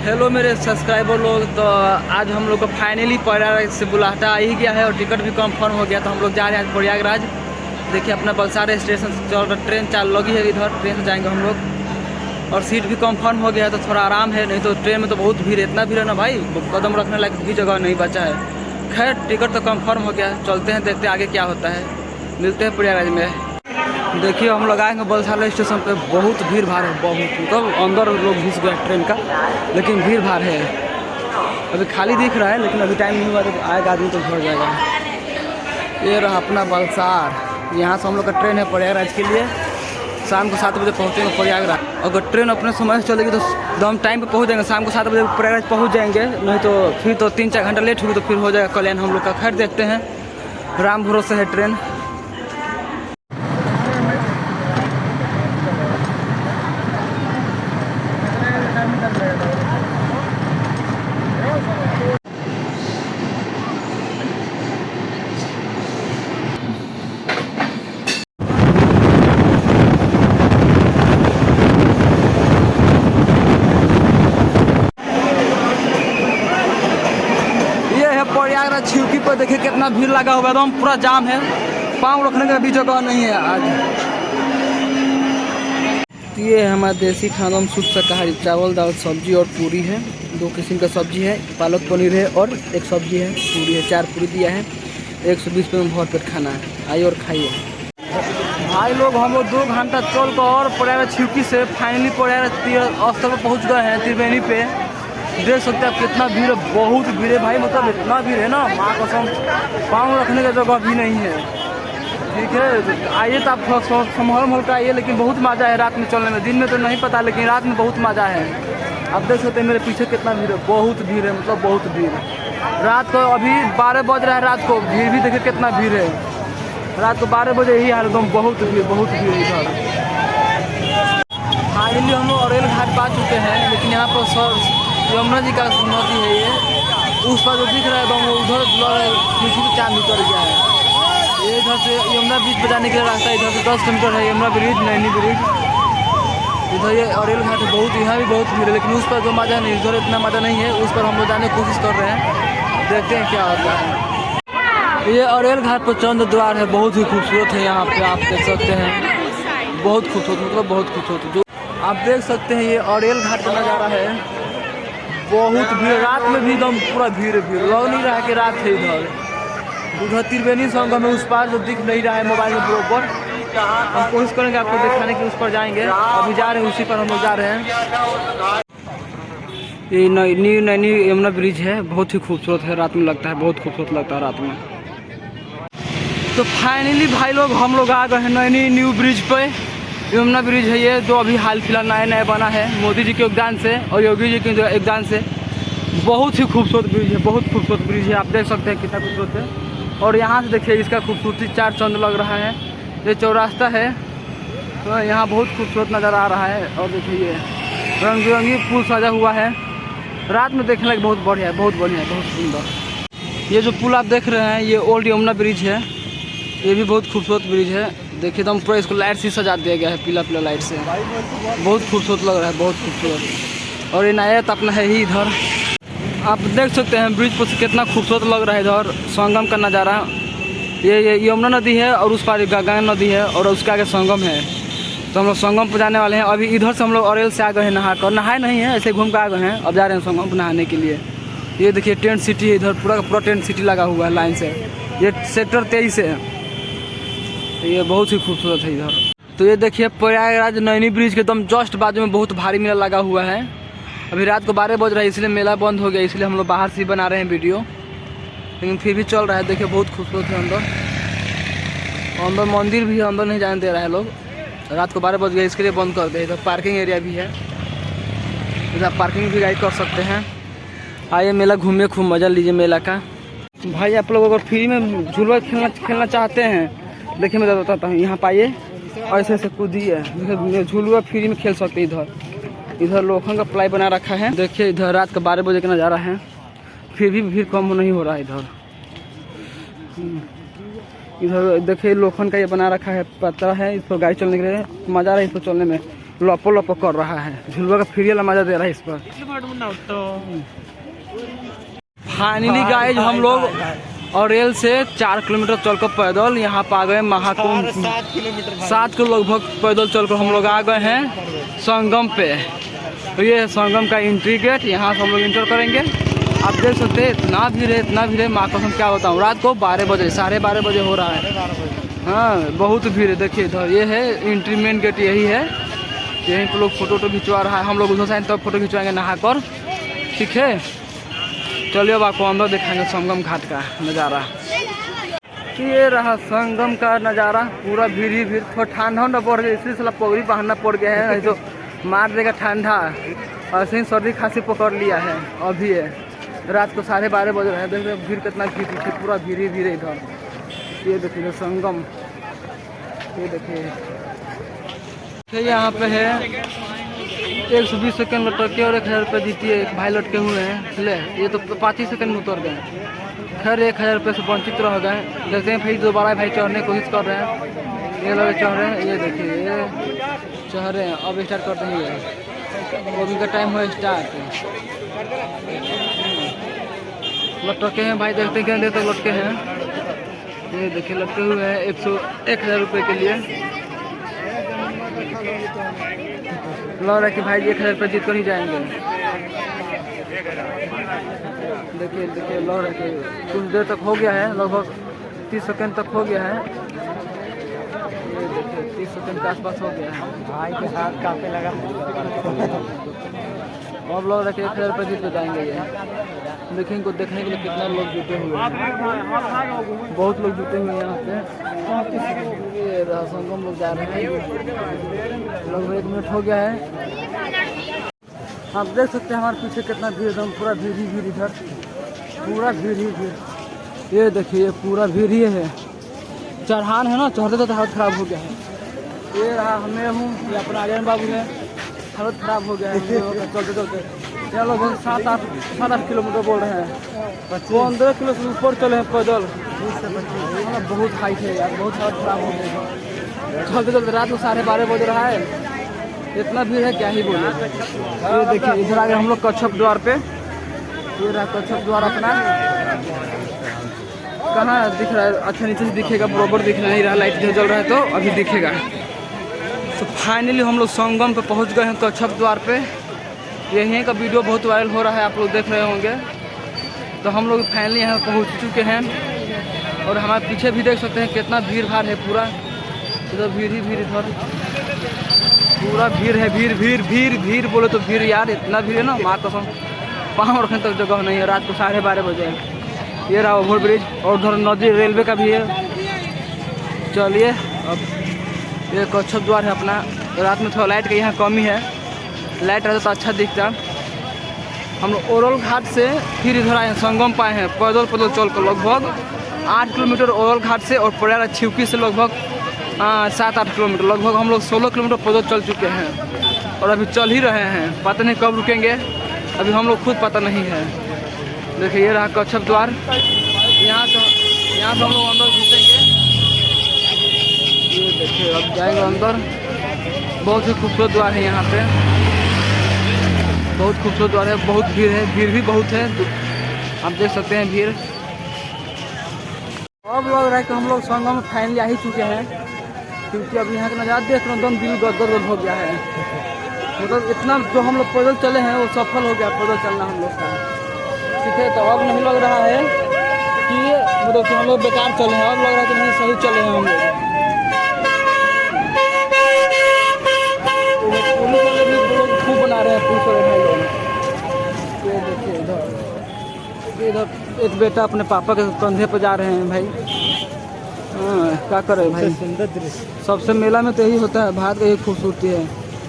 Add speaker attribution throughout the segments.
Speaker 1: Hello मेरे subscriber लोग। तो आज हम लोग को फाइनली प्रयागराज से बुलाहटा आ ही गया है और टिकट भी कंफर्म हो गया। तो हम लोग जा रहे हैं आज प्रयागराज। देखिए अपना बलसाड़ स्टेशन से चल रहा ट्रेन चालू लगी है, इधर ट्रेन से जाएंगे हम लोग। और सीट भी कंफर्म हो गया है तो थोड़ा आराम है, नहीं तो ट्रेन में तो बहुत भीड़ है। इतना भीड़ है ना भाई, कदम रखने लायक भी जगह नहीं बचा है। खैर टिकट तो कंफर्म हो गया, चलते हैं देखते हैं आगे क्या होता है। मिलते हैं प्रयागराज में। देखिए हम लोग आएंगे बलसाड़ स्टेशन पे, बहुत भीड़ भाड़ है, बहुत मतलब अंदर लोग घुस गए ट्रेन का, लेकिन भीड़ भाड़ है। अभी खाली दिख रहा है लेकिन अभी टाइम नहीं हुआ, जब आएगा आदमी तो भर जाएगा। ये रहा अपना बलसाड़। यहाँ से हम लोग का ट्रेन है प्रयागराज के लिए। शाम को 7 बजे पहुँचेंगे प्रयागराज। अगर ट्रेन अपने समय से चलेगी तो एकदम टाइम पे पहुँच जाएंगे। शाम को 7 बजे प्रयागराज पहुँच जाएंगे, नहीं तो फिर तो 3-4 घंटा लेट होगी तो फिर हो जाएगा कल्याण हम लोग का। खैर देखते हैं, राम भरोसे है ट्रेन। प्रयागराज छिवकी पर देखिए कितना भीड़ लगा हुआ है, एकदम पूरा जाम है, पाँव रखने का भी जगह नहीं है आज। ये है हमारा देसी खाना, शुद्ध शाकाहारी, चावल दाल सब्जी और पूरी है। 2 किस्म का सब्जी है, पालक पनीर है और एक सब्जी है, पूरी है। 4 पूरी दिया है। 120 रुपये में भरपेट खाना है, आइए और खाइए। भाई लोग हम लोग 2 घंटा चल कर और प्रयागराज छिवकी से फाइनली प्रयागराज स्थल पर पहुँच गए हैं, त्रिवेणी पे। देख सकते हैं आप कितना भीड़ है, बहुत भीड़ है भाई, मतलब इतना भीड़ है ना माँ कसम, पाँव रखने का जगह भी नहीं है। ठीक है आइए तो आप संभल कर आइए, लेकिन बहुत मज़ा है रात में चलने में। दिन में तो नहीं पता, लेकिन रात में बहुत मज़ा है। आप देख सकते हैं मेरे पीछे कितना भीड़ है, बहुत भीड़ है, मतलब बहुत भीड़। रात को अभी 12 बज रहा है, रात को भीड़ भी देखिए कितना भीड़ है। रात को 12 बजे ही हाल एकदम बहुत भीड़ इधर। फाइनली हम लोग औरेल घाट पा चुके हैं, लेकिन यहाँ पर यमुना जी का नदी है ये, उस पर जो दिख रहा है तो उधर किसी भी चांद उतर गया है। ये इधर से यमुना ब्रिज पर जाने के लिए रास्ता, इधर से 10 किलोमीटर है यमुना ब्रिज, नैनी ब्रिज। इधर ये औरेल घाट है, बहुत यहाँ भी बहुत भीड़ है, लेकिन उस पर जो मज़ा नहीं, इधर इतना मज़ा नहीं है। उस पर हम लोग जाने की कोशिश कर रहे हैं, देखते हैं क्या होता है। ये औरेल घाट पर चंद्र द्वार है, बहुत ही खूबसूरत है। यहाँ पे आप देख सकते हैं, बहुत खूबसूरत, मतलब बहुत खूबसूरत। जो आप देख सकते हैं ये औरेल घाट का नज़ारा है, बहुत भीड़। रात में भी एकदम पूरा भीड़ लग नहीं रहा है कि रात है। उधर त्रिवेणी संगम है, उस पार जो दिख नहीं रहा है मोबाइल में बरोबर। हम कोशिश करेंगे आपको दिखाने की, उस पर जाएंगे। अभी जा रहे हैं, उसी पर हम लोग जा रहे हैं। ये न्यू नैनी यमुना ब्रिज है, बहुत ही खूबसूरत है, रात में लगता है, बहुत खूबसूरत लगता है रात में। तो फाइनली भाई लोग हम लोग आ गए हैं नैनी न्यू ब्रिज पे। यमुना ब्रिज है ये, जो अभी हाल फिलहाल नया बना है मोदी जी के योगदान से और योगी जी के योगदान से। बहुत ही खूबसूरत ब्रिज है, बहुत खूबसूरत ब्रिज है। आप देख सकते हैं कितना खूबसूरत है। और यहाँ से देखिए इसका खूबसूरती, 4 चंद लग रहा है। ये चौरास्ता है, तो यहाँ बहुत खूबसूरत नज़र आ रहा है। और देखिए ये रंग बिरंगी पुल सजा हुआ है, रात में देखने लगे बहुत बढ़िया है, बहुत बढ़िया है, बहुत सुंदर। ये जो पुल आप देख रहे हैं ये ओल्ड यमुना ब्रिज है, ये भी बहुत खूबसूरत ब्रिज है। देखिए एकदम पूरा इसको लाइट से सजा दिया गया है, पीला पीला लाइट से, बहुत खूबसूरत लग रहा है, बहुत खूबसूरत। और ये नायत अपना है ही इधर, आप देख सकते हैं ब्रिज पर से कितना खूबसूरत लग रहा है। इधर संगम का नज़ारा, ये यमुना नदी है और उस पार गंगा नदी है और उसके आगे संगम है। तो हम लोग संगम पर जाने वाले हैं। अभी इधर से हम लोग औरेल से आ गए हैं नहा कर, नहाए नहीं है, ऐसे घूम कर आ गए हैं। अब जा रहे हैं संगम पर नहाने के लिए। ये देखिए टेंट सिटी है, इधर पूरा का पूरा टेंट सिटी लगा हुआ है लाइन से। ये सेक्टर 23 है, ये बहुत ही खूबसूरत है इधर। तो ये देखिए प्रयागराज नैनी ब्रिज के एकदम जस्ट बाजू में बहुत भारी मेला लगा हुआ है। अभी रात को 12 बज रहा है, इसलिए मेला बंद हो गया, इसलिए हम लोग बाहर से ही बना रहे हैं वीडियो, लेकिन फिर भी चल रहा है। देखिए बहुत खूबसूरत है अंदर मंदिर भी है, अंदर नहीं जाने दे रहा है लोग। रात को 12 बज गया, इसके लिए बंद कर दिया। इधर पार्किंग एरिया भी है, इधर पार्किंग भी गाइड कर सकते हैं। आइए मेला घूमिए, खूब मज़ा लीजिए मेला का। भाई आप लोग अगर फ्री में झूला खेलना चाहते हैं, देखिए मैं बताता हूँ। यहाँ पाइए ऐसे ऐसे कूदिए, देखिए झूलुआ फ्री में खेल सकते हैं। इधर लोखंड का प्लाई बना रखा है। देखिए इधर रात का 12 बजे का नज़ारा है, फिर भी भीड़ कम नहीं हो रहा है इधर। इधर देखिए लोखंड का ये बना रखा है, पतला है, इस पर गाड़ी चलने के लिए मज़ा आ रहा है इस पर चलने में। लपो लपो कर रहा है, झुलवा का फ्री वाला मजा दे रहा है इस पर। फाइनली गाइस हम लोग औरेल से 4 किलोमीटर चलकर पैदल यहाँ पर आ गए महाकुंभ। 7 किलो लगभग पैदल चलकर हम लोग आ गए हैं संगम पे। तो ये है संगम का एंट्री गेट, यहाँ से हम लोग इंटर करेंगे। आप देख सकते हैं इतना भीड़ है माँ कसम क्या बताऊँ। रात को 12 बजे 12:30 बजे हो रहा है। हाँ बहुत भीड़ है। देखिए इधर ये है एंट्री मेन गेट, यही है। यहीं पर लोग फोटो खिंचवा रहा है। हम लोग उधर से तब फोटो खिंचवाएंगे नहाकर, ठीक है। चलिए अब आपको अंदर दिखाएंगे संगम घाट का नज़ारा। ये रहा संगम का नज़ारा, पूरा भीड़ ही भीड़। थोड़ा ठंडा पड़ गया इसलिए साला पगड़ी पहनना पड़ गया है, नहीं तो मार देगा ठंडा। ऐसे ही सर्दी खांसी पकड़ लिया है। अभी है रात को 12:30 बज रहे हैं। देख रहे भीड़ कितना भीड़, पूरा भीड़ ही भीड़ है इधर। ये देखिए संगम, ये देखिए यहाँ पे है 120 सेकंड लटके और 1000 रुपये जीतिए। एक भाई लटके हुए हैं ले, ये तो 5 ही सेकंड में उतर गए। खैर 1000 रुपये से वंचित रह गए। देखते हैं फिर दोबारा भाई चढ़ने की कोशिश कर रहे हैं। ये लोग चढ़ रहे हैं, ये देखिए ये चढ़ रहे हैं। अब स्टार्ट करते हैं, ये वो भी का टाइम हुआ स्टार्ट। लटके हैं भाई, देखते हैं कितने देर तक लटके हैं। ये देखिए लटके हुए हैं 1000 रुपये के लिए। लग रहा है कि भाई 1000 रुपये जीत कर ही जाएंगे। देखिए लग रहा है कि कुछ देर तक हो गया है, लगभग 30 सेकंड तक हो गया है। ये देखिए 30 सेकंड के आसपास हो गया है। भाई के साथ काफी लगा। अब लग रहा है कि 1000 रुपये जीत कर जाएंगे। ये देखिए इनको देखने के लिए कितना लोग जुटे हुए हैं, बहुत लोग जुटे हुए हैं यहाँ पे। ये संगम लोग जा रहे हैं, लगभग 1 मिनट हो गया है। आप देख सकते हैं हमारे पीछे कितना भीड़, एकदम पूरा भीड़ ही भीड़, इधर पूरा भीड़ ही भीड़। ये देखिए पूरा भीड़ ही है। चढ़ान है ना, चढ़ते तो हालत खराब हो गया है। ये रहा मैं हूँ, ये अपना आर्यन बाबू है, हालत खराब हो गया है चलते यहाँ लगभग 7-8 किलोमीटर बोल रहे हैं। 15 किलो से ऊपर चले हैं पैदल। बहुत हाइट है यार, बहुत हालत खराब हो गई। चलते रात को 12:30 बज रहा है, इतना भीड़ है क्या ही बोले। ये देखिए इधर आ गए हम लोग कच्छप द्वार पे। ये रहा कच्छप द्वार अपना, कहाँ दिख रहा है? अच्छा नीचे से दिखेगा, बराबर दिख नहीं रहा, लाइट जल रहा है तो अभी दिखेगा। तो फाइनली हम लोग संगम पे पहुंच गए हैं कच्छप द्वार पे। यहीं का वीडियो बहुत वायरल हो रहा है, आप लोग देख रहे होंगे। तो हम लोग फाइनली यहाँ पहुँच चुके हैं और हमारे पीछे भी देख सकते हैं कितना भीड़ भाड़ है। पूरा इधर भीड़ ही भीड़, इधर पूरा भीड़ है। भीड़ बोले तो भीड़ यार, इतना भीड़ है ना माँ कसम, पाँव रखने तक जगह नहीं है। रात को 12:30 बजे। ये रहा ओवर ब्रिज और उधर नदी रेलवे का भी है। चलिए अब ये कच्छप द्वार है अपना। रात में थोड़ा लाइट की यहाँ कमी है, लाइट रहता तो अच्छा दिखता। हम लोग ओरल घाट से फिर इधर आए हैं, संगम पाए हैं पैदल चल कर। लगभग 8 किलोमीटर ओरल घाट से और प्रयाग छिवकी से लगभग 7-8 किलोमीटर, लगभग हम लोग 16 किलोमीटर पैदल चल चुके हैं और अभी चल ही रहे हैं। पता नहीं कब रुकेंगे, अभी हम लोग खुद पता नहीं है। देखिए ये रहा कच्छप द्वार। यहाँ से हम लोग अंदर घुसेंगे। ये देखिए अब जाएंगे अंदर। बहुत ही खूबसूरत द्वार है यहाँ पे, बहुत खूबसूरत द्वार है। बहुत भीड़ है, भीड़ भी बहुत है, आप देख सकते हैं भीड़। अब लग रहा है कि हम लोग संगम में फाइनली आ ही चुके हैं, क्योंकि अब यहाँ का नज़ारा देख रहे हैं, दिल गदगद हो गया है। मतलब इतना जो हम लोग पैदल चले हैं वो सफल हो गया पैदल चलना हम लोग का, ठीक है। तो अब नहीं लग रहा है कि मतलब कि हम लोग बेकार चले हैं, अब लग रहा है कि नहीं सही चले हैं हम लोग। खूब बना रहे हैं पुलिस वाले भाई लोग। ये देखिए इधर एक बेटा अपने पापा के कंधे पर जा रहे हैं भाई। हाँ क्या करे भाई, सुंदर दृश्य। सबसे मेला में तो यही होता है, भारत की यही खूबसूरती है,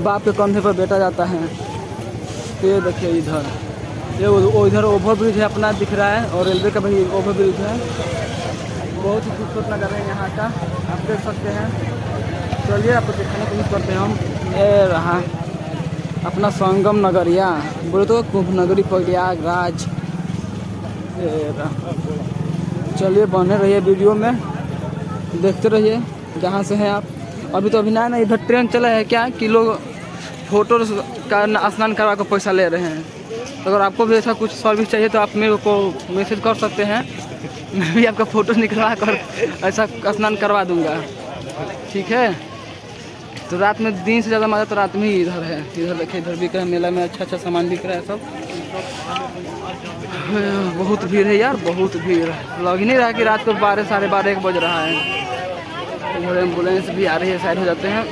Speaker 1: बाप के कंधे पर बेटा जाता है। तो ये देखिए इधर ये इधर ओवर ब्रिज है अपना दिख रहा है, और रेलवे का भी ओवर ब्रिज है। बहुत ही खूबसूरत नज़ारा है यहाँ का, आप देख सकते हैं। चलिए आपको दिखाने की कोशिश करते हैं हम। ये रहा अपना संगम नगरिया, बोले तो कुंभ नगरी प्रयागराज। चलिए बने रहिए वीडियो में, देखते रहिए जहाँ से हैं आप। अभी तो अभी ना इधर ट्रेन चला है क्या कि लोग फ़ोटो का स्नान करवा कर पैसा ले रहे हैं। तो अगर आपको भी ऐसा कुछ सर्विस चाहिए तो आप मेरे को मैसेज कर सकते हैं, मैं भी आपका फ़ोटो निकलवा कर ऐसा स्नान करवा दूंगा, ठीक है। तो रात में दिन से ज़्यादा मज़ा तो रात में ही इधर है। इधर देखिए, इधर बिक रहा है, मेला में अच्छा अच्छा सामान बिक रहा है सब। बहुत भीड़ है यार, बहुत भीड़ है। लग ही नहीं रहा कि रात को 12 साढ़े 12 1 बज रहा है। इधर एम्बुलेंस भी आ रही है, साइड हो जाते हैं।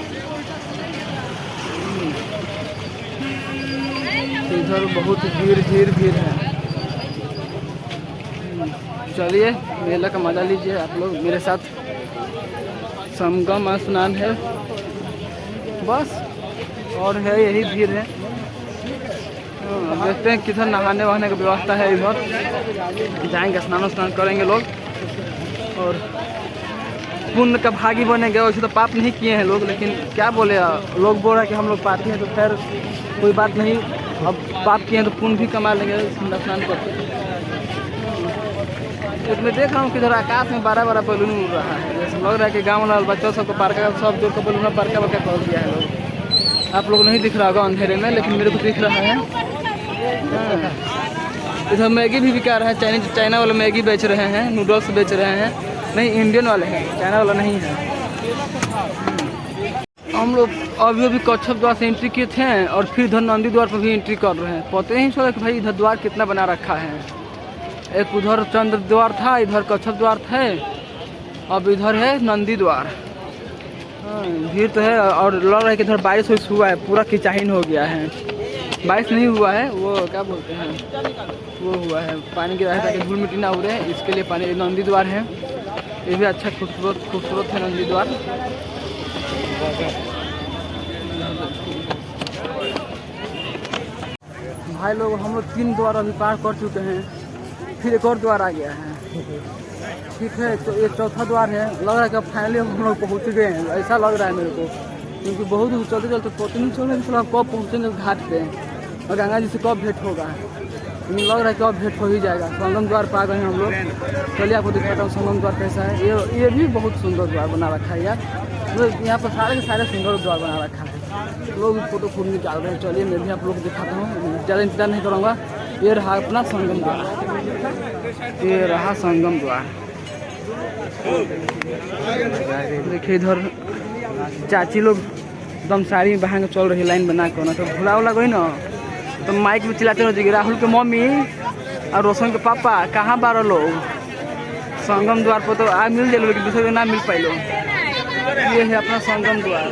Speaker 1: इधर बहुत भीड़ भीड़ भीड़ है। चलिए मेला का मज़ा लीजिए आप लोग मेरे साथ। संगम स्नान है बस, और है यही भीड़ है। देखते हैं किधर नहाने वहाने की व्यवस्था है। इधर जाएंगे, स्नान करेंगे लोग और पुण्य का भागी बनेंगे। वैसे तो पाप नहीं किए हैं लोग, लेकिन क्या बोले, लोग बोल रहे हैं कि हम लोग पापी हैं, तो खैर कोई बात नहीं। अब पाप किए हैं तो पुण्य भी कमा लेंगे स्नान करके। तो मैं देख रहा हूँ कि इधर आकाश में बड़ा बड़ा बैलून उड़ रहा है। जैसे लग रहा है कि गाँव वाला बच्चों सबको बड़का सब जोड़ का बैलून बड़का बड़का खोल दिया है लोग। आप लोग नहीं दिख रहा होगा अंधेरे में, लेकिन मेरे को दिख रहा है। इधर मैगी भी बिका रहा है। चाइना वाले मैगी बेच रहे हैं, नूडल्स बेच रहे हैं। नहीं, इंडियन वाले हैं, चाइना वाला नहीं है। हम लोग अभी कच्छप द्वार से एंट्री किए थे और फिर इधर नंदी द्वार पर भी एंट्री कर रहे हैं। पता ही नहीं चला कि भाई इधर द्वार कितना बना रखा है। एक उधर चंद्र द्वार था, इधर कच्छप द्वार थे, अब इधर है नंदी द्वार। भीड़ तो है और लग रहा है कि इधर बारिश हुआ है, पूरा किचाहीन हो गया है। बारिश नहीं हुआ है, वो क्या बोलते हैं, वो हुआ है पानी गिरा है ताकि धूल मिट्टी ना उड़े, इसके लिए पानी। नंदी द्वार है, ये भी अच्छा खूबसूरत है नंदी द्वार। भाई लोग हम लोग 3 द्वार अभी पार कर चुके हैं, फिर एक और द्वार आ गया है, ठीक है। तो ये चौथा द्वार है। लग रहा है कि अब फाइनली हम लोग पहुँच गए हैं, ऐसा लग रहा है मेरे को, क्योंकि बहुत चलते चलते पता नहीं चल रहा है कब पहुँचेंगे घाट पे और गंगा जी से कब भेंट होगा। लेकिन लग रहा है कि अब भेंट हो ही जाएगा। संगम द्वार पर आ गए हैं हम लोग। चलिए आपको दिखाता हूँ संगम द्वार कैसा है। ये भी बहुत सुंदर द्वार बना रखा है यार। मतलब यहाँ पर सारे के सारे सुंदर द्वार बना रखा है। लोग फोटो खूब निकाल रहे हैं। चलिए मैं भी आप लोग को दिखाता हूँ, ज़्यादा इंतजार नहीं करूँगा। ये रहा अपना संगम द्वार, ये रहा संगम द्वार। देखिए इधर चाची लोग एकदम साड़ी में बहा के चल रही लाइन बना के। ना तो भूला उला गई ना तो माइक में चिल्लाते रहो, राहुल के मम्मी और रोशन के पापा कहाँ बारह लोग। संगम द्वार पर तो आ मिल जाए, लेकिन दूसरे ना मिल पाइलो। ये है अपना संगम द्वार।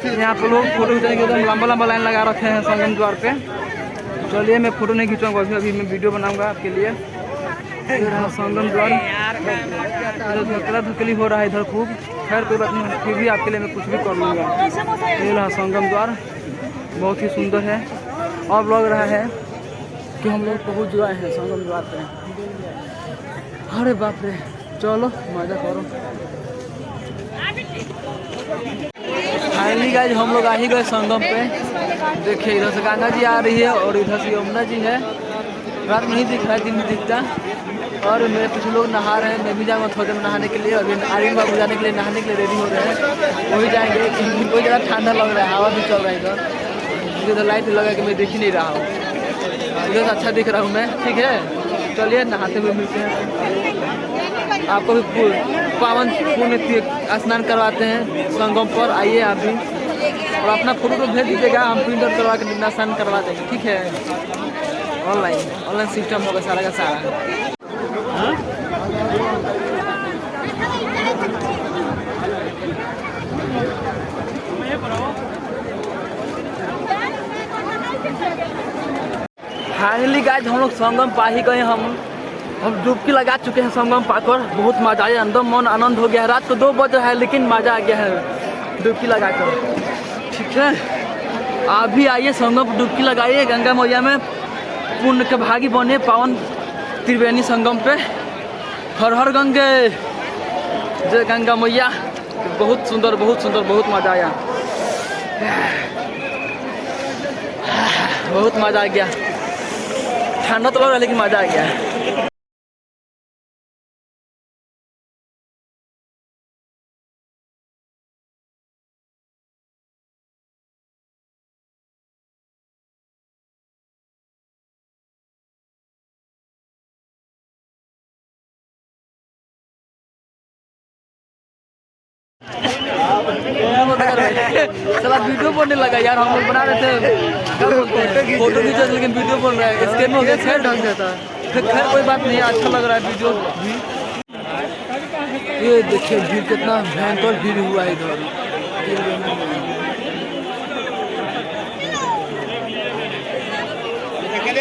Speaker 1: यहाँ पर लोग फोटो खींचने के एकदम लंबा लंबा लाइन लगा रखे हैं संगम द्वार पे। चलिए मैं फोटो नहीं खींचूंगा अभी मैं वीडियो बनाऊंगा आपके लिए। संगम द्वार धकला धुकली हो रहा है इधर खूब। खैर कोई बात नहीं, फिर भी आपके लिए मैं कुछ भी कर लूँगा। ये रहा संगम द्वार, बहुत ही सुंदर है। अब लग रहा है कि हम लोग पहुँच गए हैं संगम द्वार पे। अरे बाप रे, चलो मजा करो। फाइनली गाइस हम लोग आ ही गए संगम पे। देखिए इधर से गंगा जी आ रही है और इधर से यमुना जी है। रात में नहीं दिख रहा है, दिन में दिखता। और मेरे कुछ लोग नहा रहे हैं, मैं भी जाऊँगा थोड़ी देर नहाने के लिए। अभी आर्यन बाबू जाने के लिए नहाने के लिए रेडी हो रहे हैं, वो भी जाएंगे। कोई ज़्यादा ठंडा लग रहा है, हवा भी चल रहा है इधर। इधर लाइट लगा कि मैं देख ही नहीं रहा हूँ, इधर से अच्छा दिख रहा हूँ मैं, ठीक है। चलिए नहाते हुए मिलते हैं, आपको भी पावन पुण्य स्नान करवाते हैं संगम पर। आइए आप भी और अपना फोटो तो भेज दीजिएगा, हम प्रिंट आउट करवा के स्नान करवा देंगे, ठीक है। ऑनलाइन सिस्टम होगा सारा का सारा। फाइनली गाइस हम लोग संगम पा ही गए। हम डुबकी लगा चुके हैं संगम पाकर। बहुत मजा आया, अंदर मन आनंद हो गया है। रात को 2 बज रहा है लेकिन मजा आ गया है डुबकी लगाकर, ठीक है। आप भी आइए संगम पर डुबकी लगाइए, गंगा मैया में पुण्य के भागी बने, पावन त्रिवेणी संगम पे। हर हर गंगे, जय गंगा मैया। बहुत सुंदर बहुत मजा आया, बहुत मजा आ गया। ठंडा तो लग रहा है लेकिन मजा आ गया। चला वीडियो बनने लगा यार, हम लोग बना रहे थे क्या बोलते हैं फोटो खींचे लेकिन वीडियो बन रहा है, स्कैन हो गया। खैर ढंग से था, खैर कोई बात नहीं, अच्छा लग रहा है वीडियो भी। ये देखिए भीड़ कितना भयंकर भीड़ हुआ है इधर।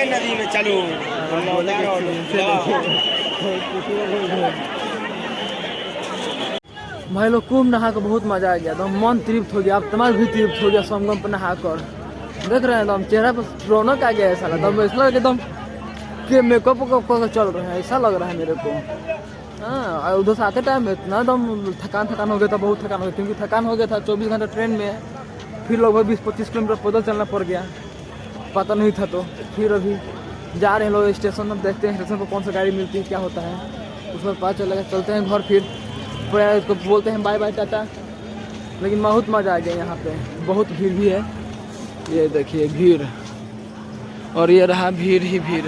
Speaker 2: नदी में चलो
Speaker 1: भाई लोग कुंभ नहा कर बहुत मजा आ गया, तो मन तृप्त हो गया, अब तमाम भी तृप्त हो गया संगम पर नहा कर। देख रहे हैं एकदम चेहरा पर रौनक आ गया है साला, एकदम ऐसा लग एकदम के मेकअप कर चल रहे हैं, ऐसा लग रहा है मेरे को। हाँ, उधर से आते टाइम इतना एकदम थकान हो गया था, बहुत थकान हो गया, क्योंकि थकान हो गया था 24 घंटा ट्रेन में, फिर लगभग 20-25 किलोमीटर पैदल चलना पड़ गया, पता नहीं था। तो फिर अभी जा रहे हैं लोग स्टेशन, अब देखते हैं स्टेशन पर कौन सा गाड़ी मिलती है, क्या होता है उसमें पता चलेगा। चलते हैं घर, फिर इसको बोलते हैं बाय बाय टाटा। लेकिन बहुत मज़ा आ गया यहाँ पे, बहुत भीड़ भी है, ये देखिए भीड़, और ये रहा भीड़ ही भीड़।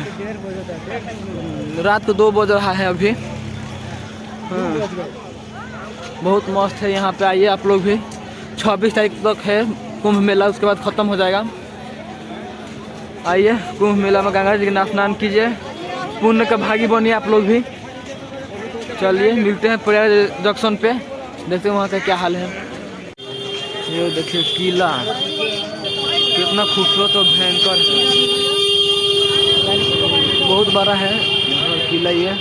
Speaker 1: रात को 2 बज रहा है अभी। हाँ, बहुत मस्त है यहाँ पे, आइए आप लोग भी। 26 तारीख तक है कुंभ मेला, उसके बाद ख़त्म हो जाएगा। आइए कुंभ मेला में गंगा जी के स्नान कीजिए, पुण्य का भागी बनिए आप लोग भी। चलिए मिलते हैं प्रयाग जंक्शन पे, देखते हैं वहाँ का क्या हाल है। ये देखिए किला कितना खूबसूरत और भयंकर, बहुत बड़ा है किला ये,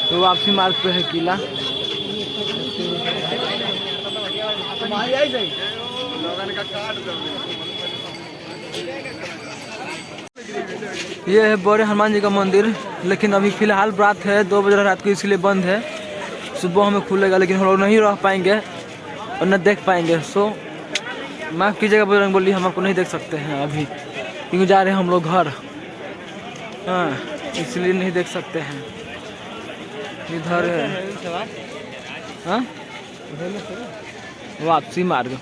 Speaker 1: तो वापसी मार्ग पे है किला। ये है बड़े हनुमान जी का मंदिर, लेकिन अभी फिलहाल रात है, 2 बजे रात को, इसलिए बंद है। सुबह हमें खुलेगा, लेकिन हम लोग नहीं रह पाएंगे और न देख पाएंगे। सो माफ़ कीजिएगा बजरंगबली, हम आपको नहीं देख सकते हैं अभी, क्योंकि जा रहे हैं हम लोग घर। हाँ, इसलिए नहीं देख सकते हैं। इधर है हाँ वापसी मार्ग।